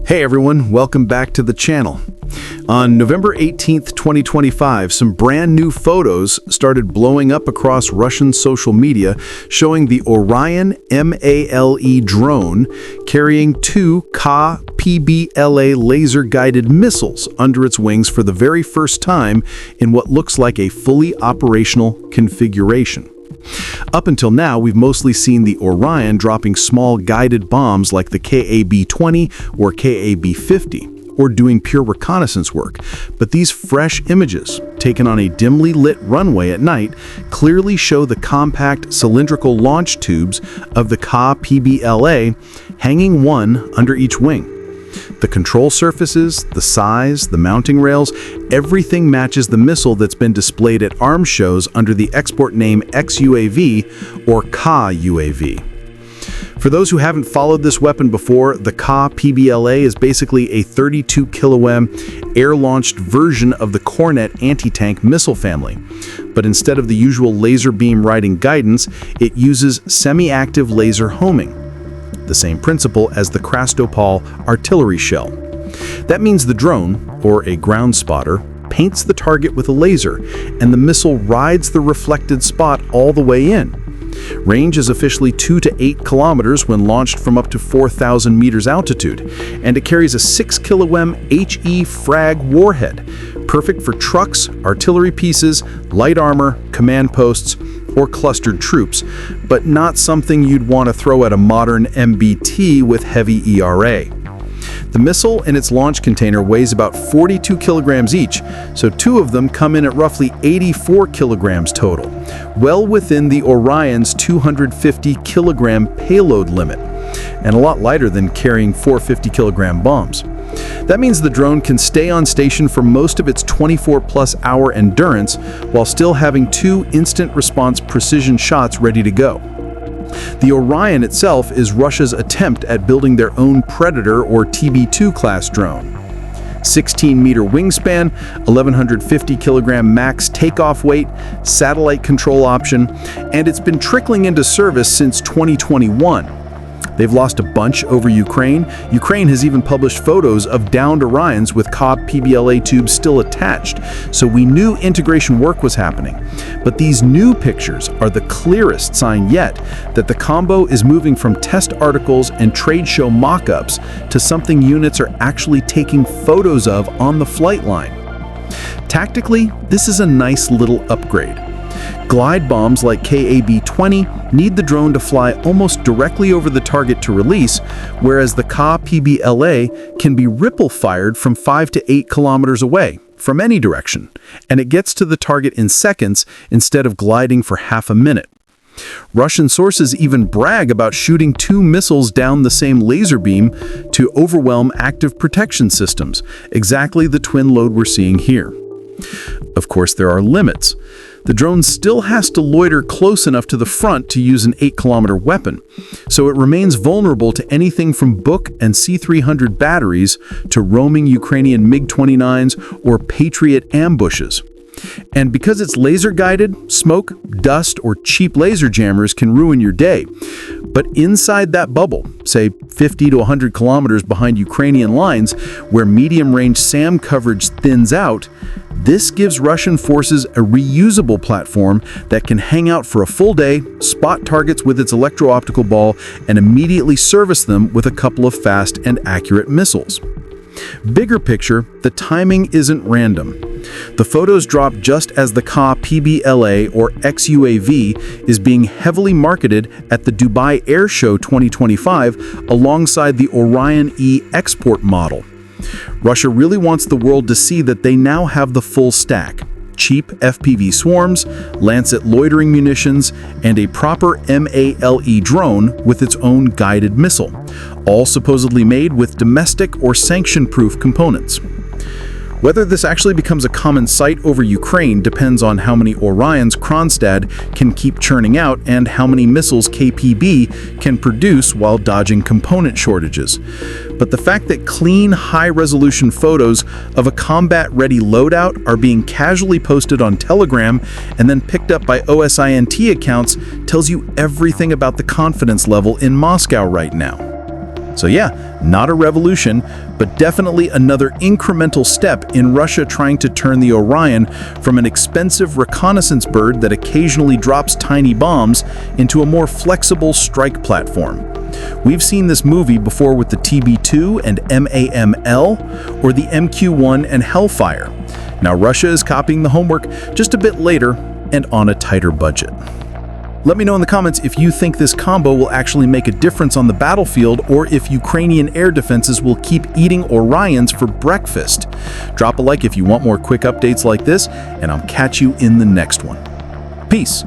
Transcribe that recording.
Hey everyone, welcome back to the channel. On November 18th, 2025, some brand new photos started blowing up across Russian social media showing the Orion MALE drone carrying two Kh-BPLA laser-guided missiles under its wings for the very first time in what looks like a fully operational configuration. Up until now, we've mostly seen the Orion dropping small guided bombs like the Kh-20 or Kh-50, or doing pure reconnaissance work. But these fresh images, taken on a dimly lit runway at night, clearly show the compact cylindrical launch tubes of the Kh-BPLA hanging one under each wing. The control surfaces, the size, the mounting rails, everything matches the missile that's been displayed at arms shows under the export name X-UAV or Kh-UAV. For those who haven't followed this weapon before, the Kh-BPLA is basically a 32 km air-launched version of the Kornet anti-tank missile family. But instead of the usual laser beam riding guidance, it uses semi-active laser homing, the same principle as the Krastopol artillery shell. That means the drone, or a ground spotter, paints the target with a laser, and the missile rides the reflected spot all the way in. Range is officially 2 to 8 kilometers when launched from up to 4,000 meters altitude, and it carries a 6 km HE frag warhead, perfect for trucks, artillery pieces, light armor, command posts, or clustered troops, but not something you'd want to throw at a modern MBT with heavy ERA. The missile in its launch container weighs about 42 kilograms each, so two of them come in at roughly 84 kilograms total, well within the Orion's 250 kilogram payload limit, and a lot lighter than carrying 450 kilogram bombs. That means the drone can stay on station for most of its 24-plus hour endurance while still having two instant response precision shots ready to go. The Orion itself is Russia's attempt at building their own Predator or TB2 class drone. 16-meter wingspan, 1,150 kilogram max takeoff weight, satellite control option, and it's been trickling into service since 2021. They've lost a bunch over Ukraine. Ukraine has even published photos of downed Orions with Kh-BPLA tubes still attached, so we knew integration work was happening. But these new pictures are the clearest sign yet that the combo is moving from test articles and trade show mock-ups to something units are actually taking photos of on the flight line. Tactically, this is a nice little upgrade. Glide bombs like Kh-20 need the drone to fly almost directly over the target to release, whereas the Kh-BPLA can be ripple-fired from 5 to 8 kilometers away, from any direction, and it gets to the target in seconds instead of gliding for half a minute. Russian sources even brag about shooting two missiles down the same laser beam to overwhelm active protection systems, exactly the twin load we're seeing here. Of course, there are limits. The drone still has to loiter close enough to the front to use an 8-kilometer weapon, so it remains vulnerable to anything from Buk and C-300 batteries to roaming Ukrainian MiG-29s or Patriot ambushes. And because it's laser-guided, smoke, dust, or cheap laser jammers can ruin your day. But inside that bubble, say 50 to 100 kilometers behind Ukrainian lines, where medium-range SAM coverage thins out, this gives Russian forces a reusable platform that can hang out for a full day, spot targets with its electro-optical ball, and immediately service them with a couple of fast and accurate missiles. Bigger picture, the timing isn't random. The photos drop just as the Kh-BPLA or X-UAV is being heavily marketed at the Dubai Air Show 2025 alongside the Orion E export model. Russia really wants the world to see that they now have the full stack: cheap FPV swarms, Lancet loitering munitions, and a proper MALE drone with its own guided missile, all supposedly made with domestic or sanction-proof components. Whether this actually becomes a common sight over Ukraine depends on how many Orions Kronstadt can keep churning out and how many missiles KPB can produce while dodging component shortages. But the fact that clean, high-resolution photos of a combat-ready loadout are being casually posted on Telegram and then picked up by OSINT accounts tells you everything about the confidence level in Moscow right now. So yeah, not a revolution, but definitely another incremental step in Russia trying to turn the Orion from an expensive reconnaissance bird that occasionally drops tiny bombs into a more flexible strike platform. We've seen this movie before with the TB2 and MAML, or the MQ-1 and Hellfire. Now Russia is copying the homework just a bit later and on a tighter budget. Let me know in the comments if you think this combo will actually make a difference on the battlefield, or if Ukrainian air defenses will keep eating Orions for breakfast. Drop a like if you want more quick updates like this, and I'll catch you in the next one. Peace.